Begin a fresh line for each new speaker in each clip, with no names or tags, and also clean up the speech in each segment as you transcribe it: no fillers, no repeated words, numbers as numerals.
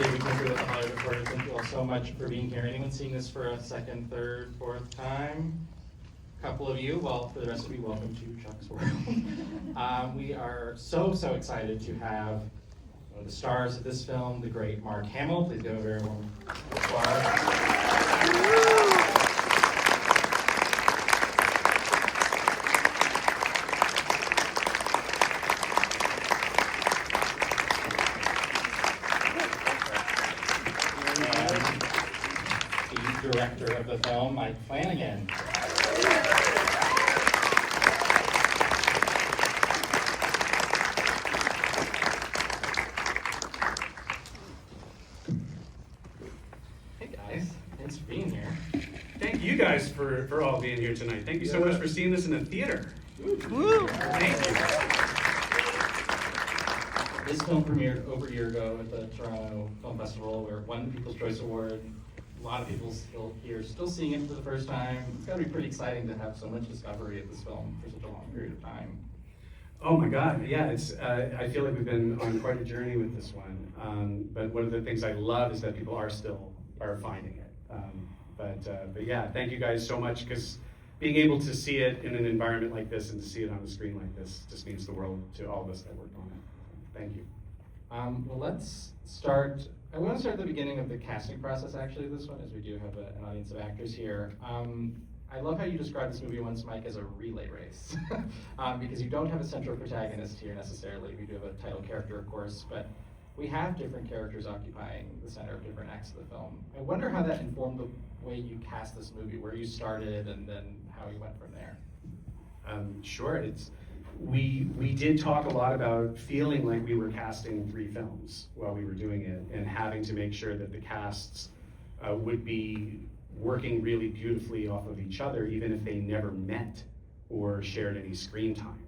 David Quinter with the Hollywood Reporter. Thank you all so much for being here. Anyone seeing this for a second, third, fourth time? A couple of you. Well, for the rest of you, welcome to Chuck's World. We are so excited to have one of the stars of this film, the great Mark Hamill. Please give a very warm applause. Director of the film, Mike Flanagan. Hey guys, thanks for being here.
Thank you guys for all being here tonight. Thank you so much for seeing this in the theater. Woo. Thank you.
This film premiered over a year ago at the Toronto Film Festival, where it won the People's Choice Award. A lot of people still seeing it for the first time. It's got to be pretty exciting to have so much discovery of this film for such a long period of time.
Oh my God, yeah, it's. I feel like we've been on quite a journey with this one. But one of the things I love is that people are finding it. But yeah, thank you guys so much, because being able to see it in an environment like this and to see it on a screen like this just means the world to all of us that worked on it. Thank you.
Well, let's start. I want to start at the beginning of the casting process, actually, this one, as we do have an audience of actors here. I love how you described this movie once, Mike, as a relay race, because you don't have a central protagonist here necessarily. We do have a title character, of course, but we have different characters occupying the center of different acts of the film. I wonder how that informed the way you cast this movie, where you started, and then how you went from there.
Sure. We did talk a lot about feeling like we were casting 3 films while we were doing it, and having to make sure that the casts would be working really beautifully off of each other, even if they never met or shared any screen time.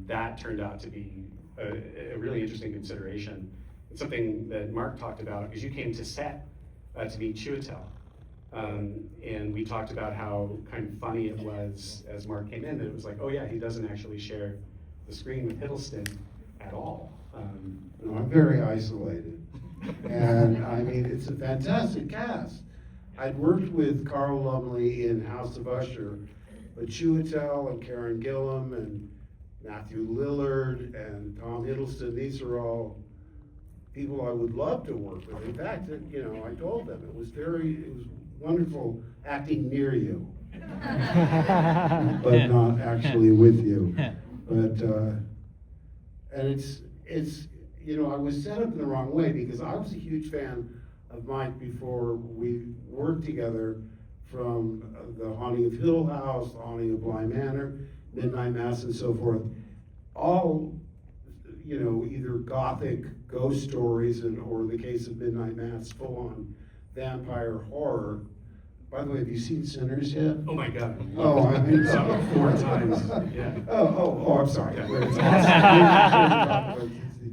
That turned out to be a really interesting consideration. It's something that Mark talked about, because you came to set to meet Chiwetel. And we talked about how kind of funny it was as Mark came in, that it was like, oh yeah, he doesn't actually share the screen with Hiddleston at all.
No, I'm very isolated. And I mean, it's a fantastic cast. I'd worked with Carl Lumley in House of Usher, but Chiwetel and Karen Gillan and Matthew Lillard and Tom Hiddleston, these are all people I would love to work with. In fact, I told them it was wonderful acting near you, but not actually with you. But and it's I was set up in the wrong way, because I was a huge fan of Mike before we worked together, from The Haunting of Hill House, The Haunting of Bly Manor, Midnight Mass, and so forth. All either gothic ghost stories, or in the case of Midnight Mass, full-on vampire horror. By the way, have you seen Sinners yet?
Oh my God.
Oh, I mean,
saw it 4 times. Yeah.
Oh, I'm sorry.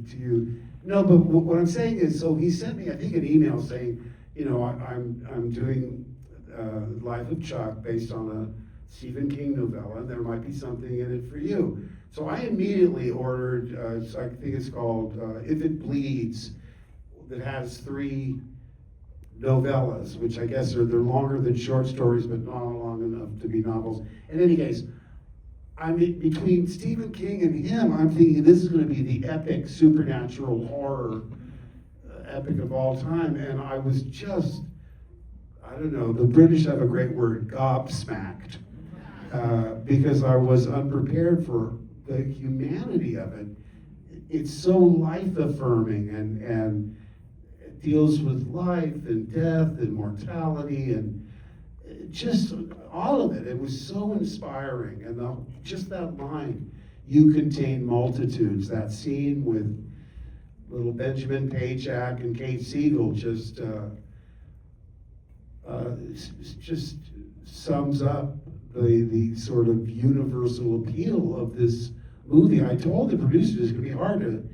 To you. No, but what I'm saying is, so he sent me, I think, an email saying, I'm doing Life of Chuck based on a Stephen King novella, and there might be something in it for you. So I immediately ordered, I think it's called If It Bleeds, that has 3 novellas, which I guess they're longer than short stories, but not long enough to be novels. In any case, between Stephen King and him, I'm thinking this is going to be the epic supernatural horror epic of all time, and I was just, I don't know, the British have a great word, gobsmacked, because I was unprepared for the humanity of it. It's so life-affirming, and it deals with life and death and mortality and just all of it. It was so inspiring, and just that line, "You contain multitudes," that scene with little Benjamin Pajak and Kate Siegel just sums up the sort of universal appeal of this movie. I told the producers it's going to be hard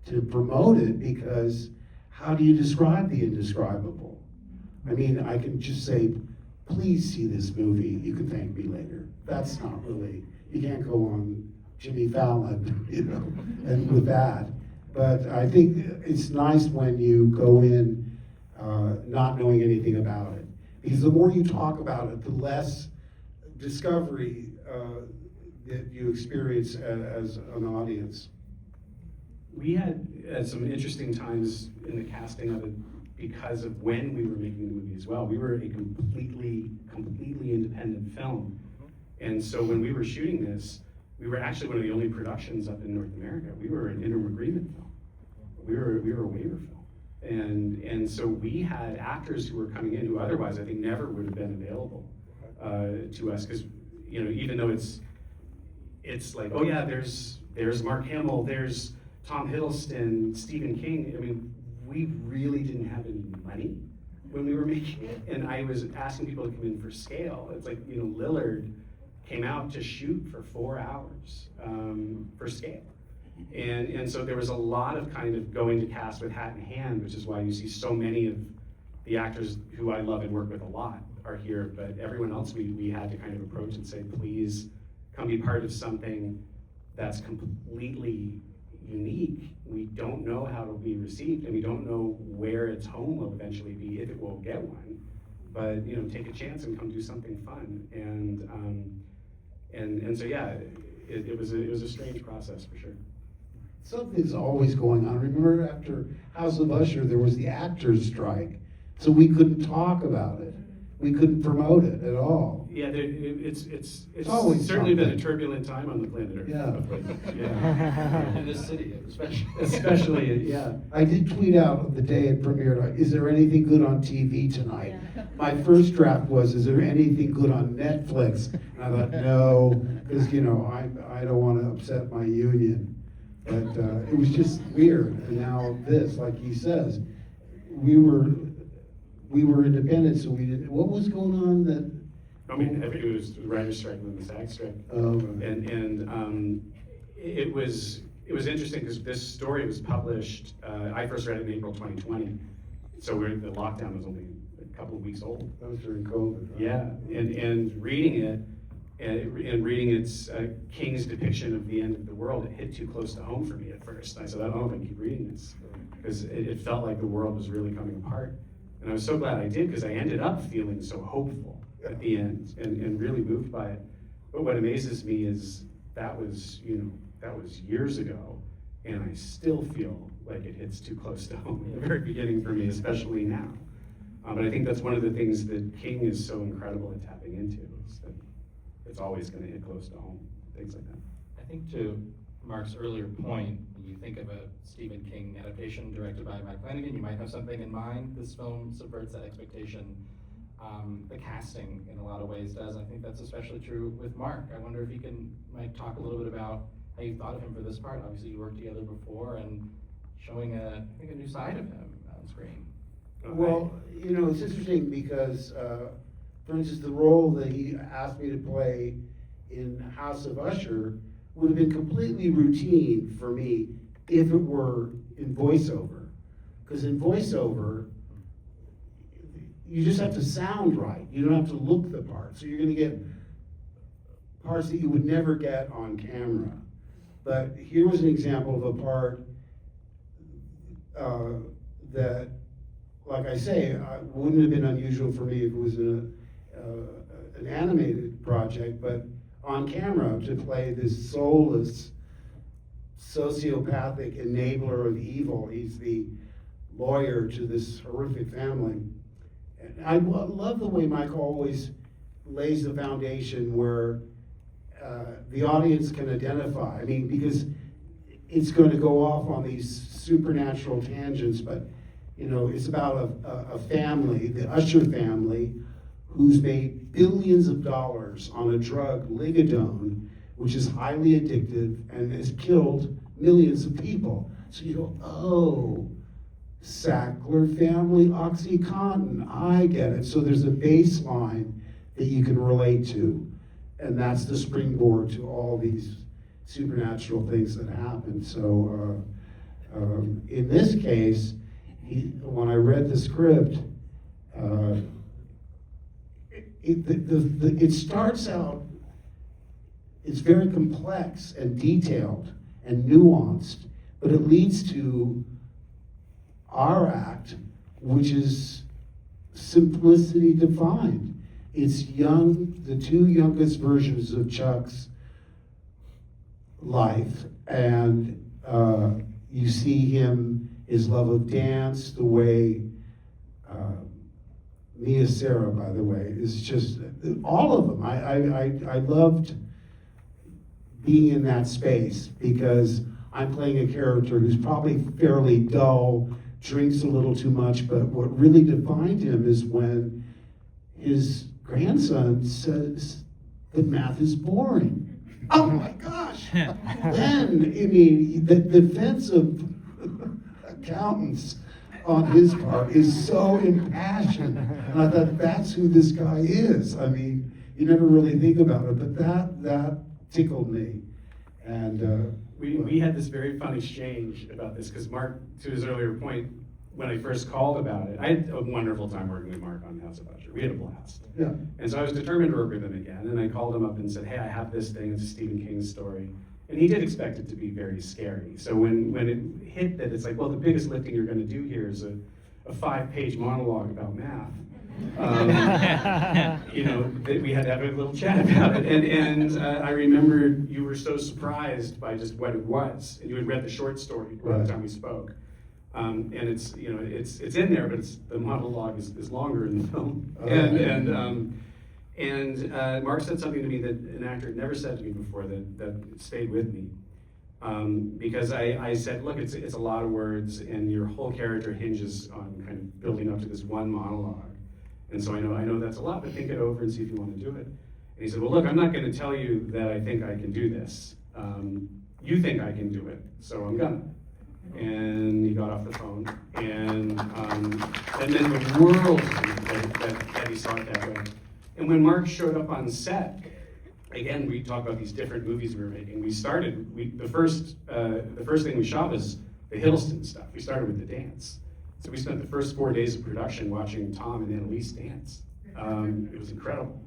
to promote it, because how do you describe the indescribable? I mean, I can just say, please see this movie, you can thank me later. That's not really, you can't go on Jimmy Fallon, and with that. But I think it's nice when you go in not knowing anything about it. Because the more you talk about it, the less discovery that you experience as an audience.
We had some interesting times in the casting of it because of when we were making the movie as well. We were a completely independent film. And so when we were shooting this, we were actually one of the only productions up in North America. We were an interim agreement film. We were a waiver film. And so we had actors who were coming in who otherwise I think never would have been available to us, because even though it's like, oh yeah, there's Mark Hamill, there's Tom Hiddleston, Stephen King. I mean, we really didn't have any money when we were making it, and I was asking people to come in for scale. It's like, Lillard came out to shoot for 4 hours for scale. And so there was a lot of kind of going to cast with hat in hand, which is why you see so many of the actors who I love and work with a lot are here, but everyone else we had to kind of approach and say, please come be part of something that's completely unique. We don't know how it'll be received, and we don't know where its home will eventually be, if it will get one. But take a chance and come do something fun. And so yeah, it was a strange process for sure.
Something's always going on. Remember after House of Usher, there was the actors' strike, so we couldn't talk about it. We couldn't promote it at all.
Yeah, it's
always
certainly been a
something.
turbulent time on the planet Earth.
Yeah.
In this city, especially.
Especially, yeah.
I did tweet out the day it premiered, is there anything good on TV tonight? My first draft was, is there anything good on Netflix? And I thought, no, because I don't want to upset my union. But it was just weird. And now this, like he says, we were independent, so we didn't. What was going on that?
I mean, it was the writer's strike and then the SAG strike.
Oh,
It was interesting because this story was published. I first read it in April 2020, so the lockdown was only a couple of weeks old.
that was during COVID. Right?
Yeah, and reading it, and reading its King's depiction of the end of the world, it hit too close to home for me at first. I said, I don't know if I can keep reading this, because it felt like the world was really coming apart. And I was so glad I did, because I ended up feeling so hopeful at the end and really moved by it. But what amazes me is that was years ago, and I still feel like it hits too close to home at the very beginning for me, especially now. But I think that's one of the things that King is so incredible at tapping into, is that it's always going to hit close to home, things like that.
I think to Mark's earlier point, when you think of a Stephen King adaptation directed by Mike Flanagan, you might have something in mind. This film subverts that expectation. The casting, in a lot of ways, does. I think that's especially true with Mark. I wonder if you might talk a little bit about how you thought of him for this part. Obviously, you worked together before, and showing I think a new side of him on screen.
Well, it's interesting because, for instance, the role that he asked me to play in House of Usher would have been completely routine for me if it were in voiceover. Because in voiceover, you just have to sound right. You don't have to look the part. So you're going to get parts that you would never get on camera. But here was an example of a part that, like I say, wouldn't have been unusual for me if it was an animated project, but on camera to play this soulless, sociopathic enabler of evil. He's the lawyer to this horrific family. And I love the way Mike always lays the foundation where the audience can identify. I mean, because it's going to go off on these supernatural tangents, but it's about a family, the Usher family, who's made billions of dollars on a drug, Ligadone, which is highly addictive and has killed millions of people. So you go, oh, Sackler family, OxyContin, I get it. So there's a baseline that you can relate to, and that's the springboard to all these supernatural things that happen. So in this case, when I read the script, it starts out, it's very complex and detailed and nuanced, but it leads to our act which is simplicity defined. It's young, the two youngest versions of Chuck's life, and you see him, his love of dance, the way Mia Sarah, by the way, is just all of them. I loved being in that space because I'm playing a character who's probably fairly dull, drinks a little too much, but what really defined him is when his grandson says that math is boring. Oh my gosh! Then, I mean, the defense of accountants on his part is so impassioned. And I thought, that's who this guy is. I mean, you never really think about it, but that tickled me. And
we had this very fun exchange about this, because Mark, to his earlier point, when I first called about it, I had a wonderful time working with Mark on House of Usher. We had a blast.
yeah.
And so I was determined to work with him again, and I called him up and said, hey, I have this thing, it's a Stephen King story. And he did expect it to be very scary. So when it hit that it's like, well, the biggest lifting you're going to do here is a 5-page monologue about math. We had to have a little chat about it. And I remember you were so surprised by just what it was. And you had read the short story by the time we spoke. And it's in there, but the monologue is longer in the film. And Mark said something to me that an actor had never said to me before that stayed with me. Because I said, look, it's a lot of words, and your whole character hinges on kind of building up to this one monologue. And so I know that's a lot, but think it over and see if you want to do it. And he said, well, look, I'm not going to tell you that I think I can do this. You think I can do it, so I'm gonna. And he got off the phone, and then the world that he saw it that way. And when Mark showed up on set, again, we talk about these different movies we were making. The first thing we shot was the Hiddleston stuff. We started with the dance. So we spent the first 4 days of production watching Tom and Annalise dance. It was incredible.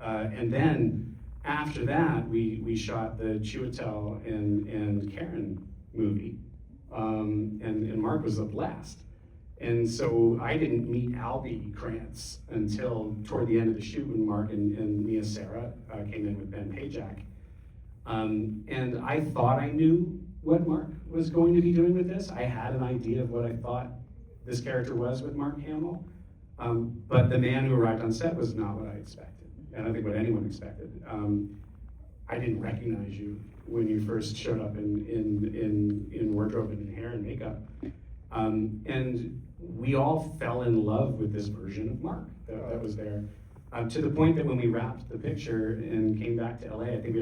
And then after that, we shot the Chiwetel and Karen movie. And Mark was the last. And so I didn't meet Albie Krantz until toward the end of the shoot when Mark and Mia Sarah came in with Ben Pajak. And I thought I knew what Mark was going to be doing with this. I had an idea of what I thought this character was with Mark Hamill. But the man who arrived on set was not what I expected. And I don't think what anyone expected. I didn't recognize you when you first showed up in wardrobe and hair and makeup. And we all fell in love with this version of Mark that was there. To the point that when we wrapped the picture and came back to LA, I think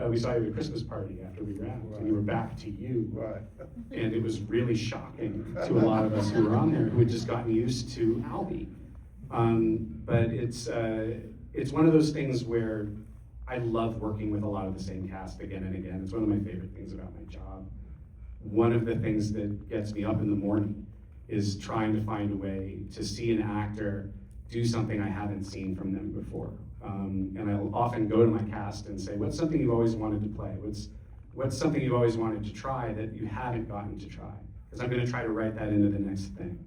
we saw you at a Christmas party after we wrapped, and you were back to you.
Right.
And it was really shocking to a lot of us who were on there who had just gotten used to Albie. But it's one of those things where I love working with a lot of the same cast again and again. It's one of my favorite things about my job. One of the things that gets me up in the morning is trying to find a way to see an actor do something I haven't seen from them before. And I'll often go to my cast and say, what's something you've always wanted to play? What's something you've always wanted to try that you haven't gotten to try? Because I'm going to try to write that into the next thing.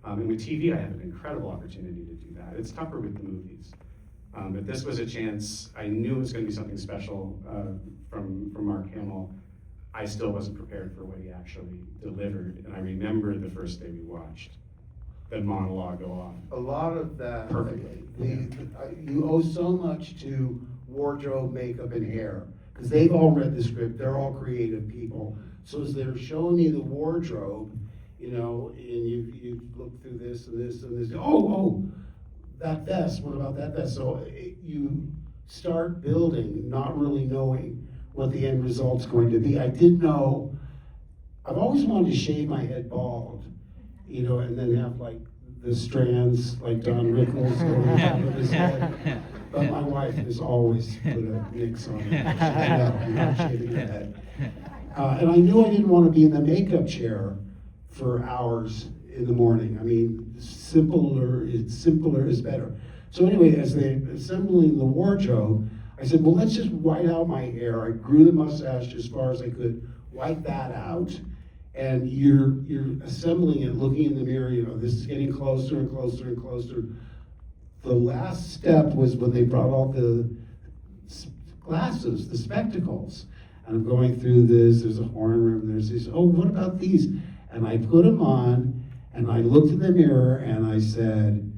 And with TV, I have an incredible opportunity to do that. It's tougher with the movies. But this was a chance. I knew it was going to be something special from Mark Hamill. I still wasn't prepared for what he actually delivered. And I remember the first day we watched the monologue go off.
A lot of that,
Perfectly.
You owe so much to wardrobe, makeup, and hair, because they've all read the script. They're all creative people. So as they're showing me the wardrobe, and you look through this and this and this. Oh, that vest. What about that vest? So you start building, not really knowing what the end result's going to be. I did know. I've always wanted to shave my head bald, and then have like the strands like Don Rickles going on top of his head. But my wife has always put a nix on it. I'm not shaving your head. And I knew I didn't want to be in the makeup chair for hours in the morning. I mean, simpler is better. So anyway, as they're assembling the wardrobe, I said, well, let's just white out my hair. I grew the mustache as far as I could, white that out, and you're assembling it, looking in the mirror, you know, this is getting closer and closer and closer. The last step was when they brought all the glasses, the spectacles. And I'm going through this, there's a horn room, there's this, oh, what about these? And I put them on, and I looked in the mirror, and I said,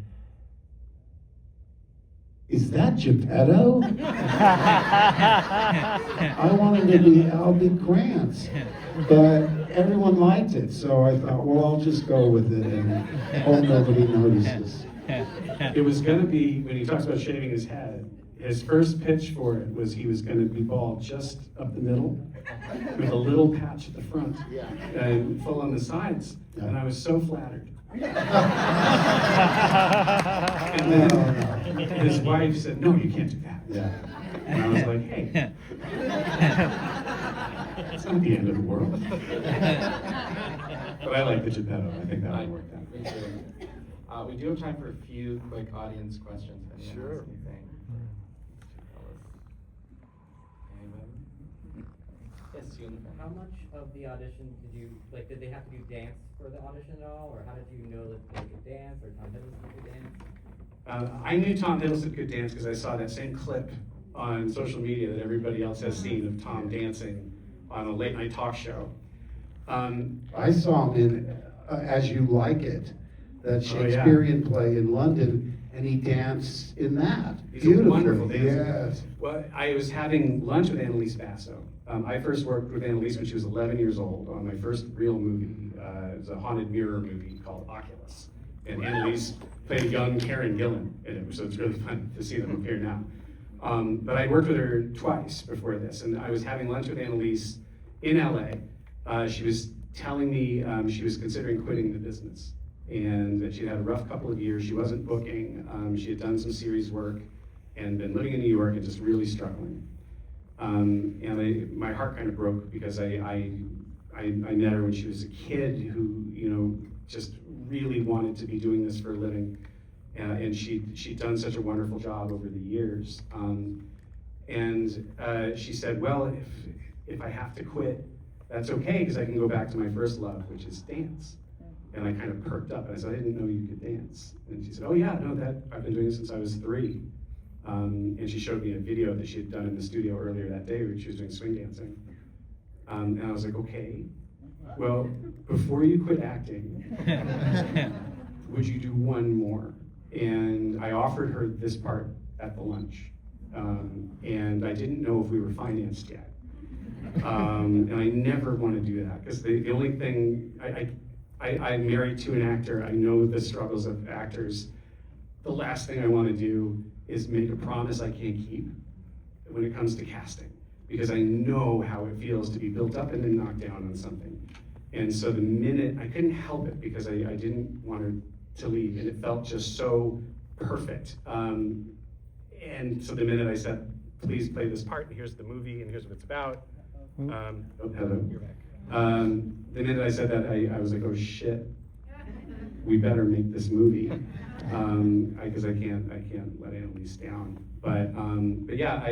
is that Geppetto? I wanted to be Albie Grant, but everyone liked it, so I thought, well, I'll just go with it and hope nobody notices.
It was gonna be, when he talks about shaving his head, his first pitch for it was he was gonna be bald just up the middle, with a little patch at the front, and full on the sides, and I was so flattered. And then his wife said, no, you can't do that.
Yeah.
And I was like, hey, it's not the end of the world. But I like the Geppetto. I think that would work out.
Me too. We do have time for a few quick audience questions. If anyone has anything. Anyone? Yes, you in the front.
How much of the audition did they have to do dance for the audition at all, or how did you know that they could dance, or Tom Hiddleston could dance?
I knew Tom Hiddleston could dance because I saw that same clip on social media that everybody else has seen of Tom dancing on a late night talk show.
I saw him in As You Like It, that Shakespearean play in London, and he danced in that.
He's a wonderful dancer.
Yes.
Well, I was having lunch with Annalise Basso. I first worked with Annalise when she was 11 years old on my first real movie. It was a haunted mirror movie called Oculus. And Annalise played a young Karen Gillan in it, so it's really fun to see them appear now. But I worked with her twice before this, and I was having lunch with Annalise in LA. She was telling me she was considering quitting the business, and that she'd had a rough couple of years. She wasn't booking. She had done some series work and been living in New York and just really struggling. And my heart kind of broke because I met her when she was a kid who, you know, just really wanted to be doing this for a living. And she'd done such a wonderful job over the years. She said, well, if I have to quit, that's okay, because I can go back to my first love, which is dance. And I kind of perked up, and I said, I didn't know you could dance. And she said, oh yeah, no, I've been doing it since I was 3. And she showed me a video that she had done in the studio earlier that day where she was doing swing dancing. And I was like, okay, well, before you quit acting, would you do one more? And I offered her this part at the lunch. And I didn't know if we were financed yet. And I never want to do that, because the only thing, I'm married to an actor. I know the struggles of actors. The last thing I want to do is make a promise I can't keep when it comes to casting, because I know how it feels to be built up and then knocked down on something. And so the minute, I couldn't help it because I didn't want her to leave, and it felt just so perfect. And so the minute I said, please play this part, and here's the movie, and here's what it's about. Hello.
You're back.
The minute I said that, I was like, oh shit, we better make this movie, because I can't let Annalise down. But yeah,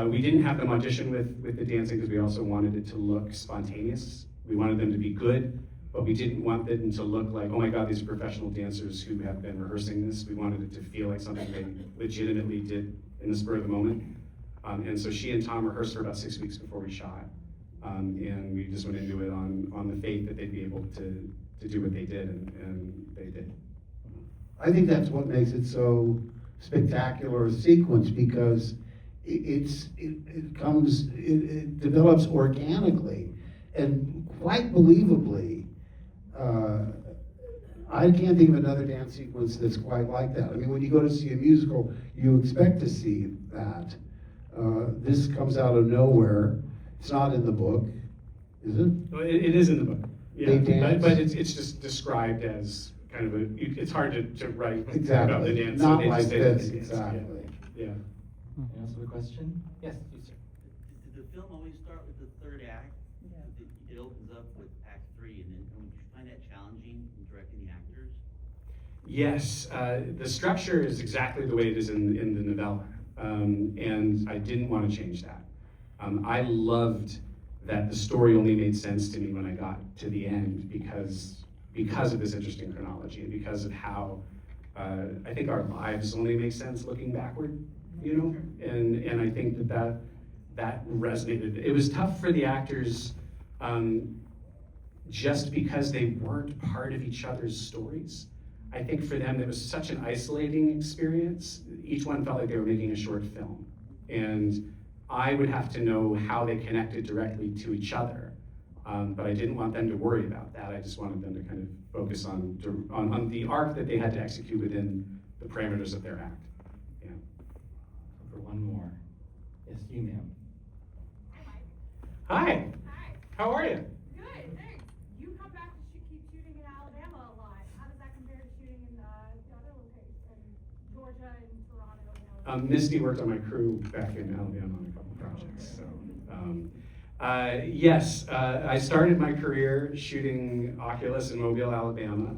we didn't have them audition with the dancing because we also wanted it to look spontaneous. We wanted them to be good, but we didn't want them to look like, oh my God, these are professional dancers who have been rehearsing this. We wanted it to feel like something they legitimately did in the spur of the moment. And so she and Tom rehearsed for about 6 weeks before we shot. And we just went into it on the faith that they'd be able to do what they did, and they did.
I think that's what makes it so spectacular a sequence, because it develops organically and quite believably. I can't think of another dance sequence that's quite like that. I mean, when you go to see a musical, you expect to see that. This comes out of nowhere. It's not in the book, is it?
Well, it is in the book. Yeah,
They dance?
but it's just described as kind of it's hard to write
Exactly.
about the dance.
Not
they just
like
say
this,
they dance.
exactly.
Yeah.
Anyone else have a question? Yes, you, sir.
Did the film always start with the third act? It opens up with Act 3, and then did you find that challenging in directing the actors?
Yes, the structure is exactly the way it is in the novella, and I didn't want to change that. I loved that the story only made sense to me when I got to the end because of this interesting chronology and because of how I think our lives only make sense looking backward, you know? And I think that resonated. It was tough for the actors just because they weren't part of each other's stories. I think for them it was such an isolating experience. Each one felt like they were making a short film. And I would have to know how they connected directly to each other. But I didn't want them to worry about that. I just wanted them to kind of focus on the arc that they had to execute within the parameters of their act. Yeah.
For one more. Yes, you, ma'am.
Hi, Mike.
Hi.
Hi.
How are you?
Good, thanks. You come back to keep shooting in Alabama a lot. How does that compare to shooting in the other locations, in Georgia and Toronto?
Misty worked on my crew back in Alabama on a couple projects. So, yes, I started my career shooting Oculus in Mobile, Alabama,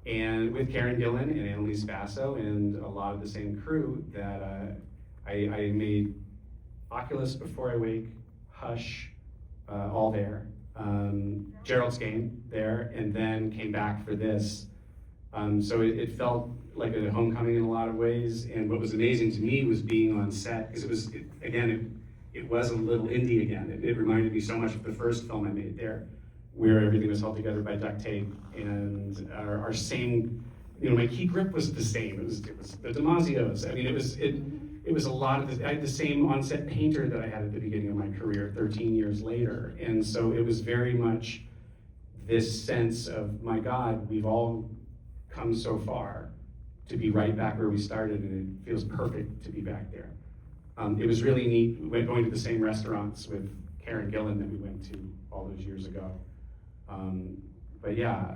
and with Karen Gillan and Annalise Basso and a lot of the same crew that I made Oculus, Before I Wake, Hush, all there. Gerald's Game there, and then came back for this. So it felt like a homecoming in a lot of ways, and what was amazing to me was being on set, because it was a little indie again. It reminded me so much of the first film I made there, where everything was held together by duct tape, and our same, my key grip was the same. It was the Damasio's. I mean, it was a lot of I had the same on-set painter that I had at the beginning of my career 13 years later, and so it was very much this sense of, my God, we've all come so far to be right back where we started, and it feels perfect to be back there. It was really neat. We went going to the same restaurants with Karen Gillan that we went to all those years ago. But yeah,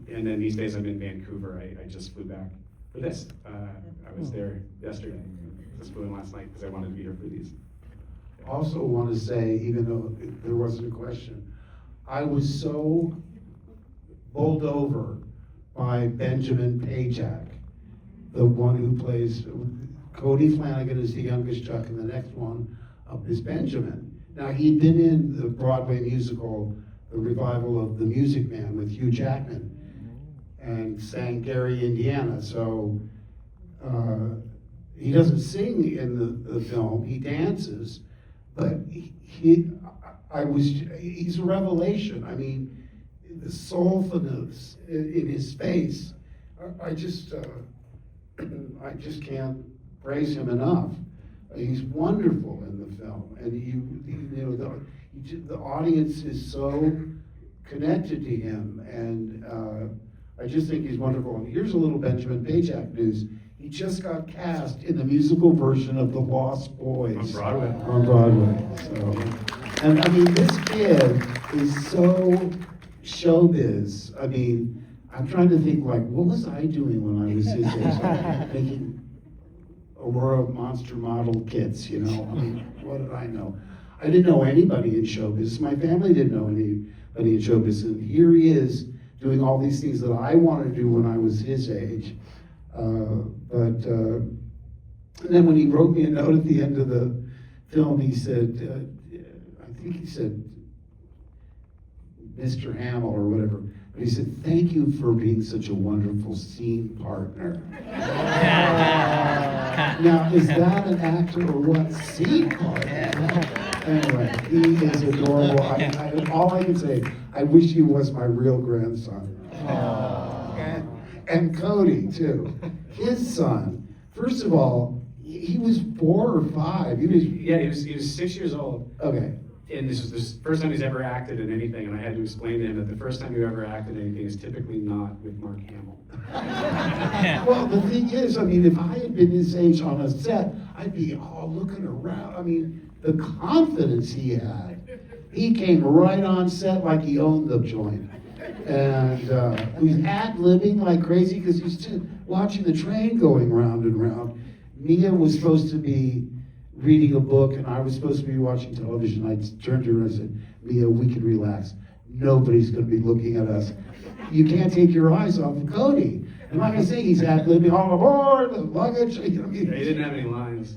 and then these days I'm in Vancouver. I just flew back for this. I was there yesterday. Just flew in last night because I wanted to be here for these.
Also want to say, even though there wasn't a question, I was so bowled over by Benjamin Pajak, the one who plays Cody Flanagan is the youngest Chuck, and the next one up is Benjamin. Now, he'd been in the Broadway musical, the revival of The Music Man with Hugh Jackman, and sang Gary, Indiana. So he doesn't sing in the film, he dances, but he's a revelation. I mean, the soulfulness in his face, I just can't praise him enough. He's wonderful in the film, and the audience is so connected to him, and I just think he's wonderful. And here's a little Benjamin Pajak news. He just got cast in the musical version of The Lost Boys.
On Broadway.
On Broadway. So, and I mean, this kid is so showbiz. I mean, I'm trying to think, like, what was I doing when I was his age? Making Aurora monster model kits, I mean, what did I know? I didn't know anybody in show business. My family didn't know anybody in show business. And here he is doing all these things that I wanted to do when I was his age. And then when he wrote me a note at the end of the film, he said, I think he said, Mr. Hamill or whatever, but he said, thank you for being such a wonderful scene partner. Now, is that an actor or what? Scene partner? Anyway, he is adorable. All I can say, I wish he was my real grandson. And Cody, too. His son. First of all, he was 4 or 5. He
was 6 years old.
Okay.
And this was the first time he's ever acted in anything, and I had to explain to him that the first time you ever acted in anything is typically not with Mark Hamill.
Well, the thing is, I mean, if I had been his age on a set, I'd be all looking around. I mean, the confidence he had. He came right on set like he owned the joint. And he was ad-libbing like crazy because he's just watching the train going round and round. Mia was supposed to be reading a book, and I was supposed to be watching television. I turned to her and I said, Mia, we can relax. Nobody's going to be looking at us. You can't take your eyes off of Cody. I'm not going to say he's ad-libbing all aboard, the luggage.
He didn't have any lines.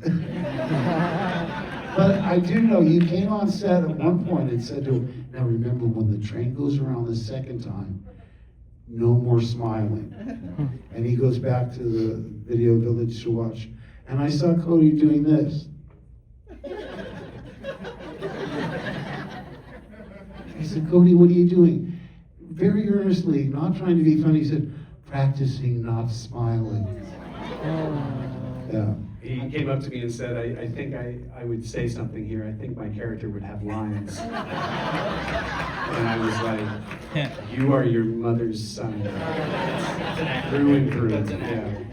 But I do know you came on set at one point and said to him, now remember, when the train goes around the second time, no more smiling. And he goes back to the video village to watch. And I saw Cody doing this. I said, Cody, what are you doing? Very earnestly, not trying to be funny, he said, practicing not smiling. Yeah.
He came up to me and said, I think I would say something here. I think my character would have lines. And I was like, you are your mother's son. Through and through.
That's an
Yeah.
actor.